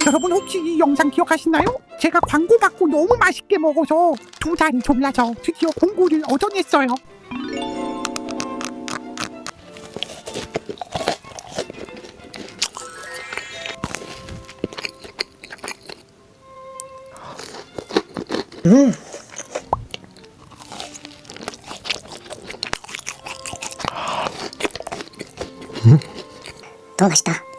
여러분 혹시 이 영상 기억하시나요? 제가 광고 받고 너무 맛있게 먹어서 2달을 졸라서 드디어 공구를 얻어냈어요. 너무 맛있다.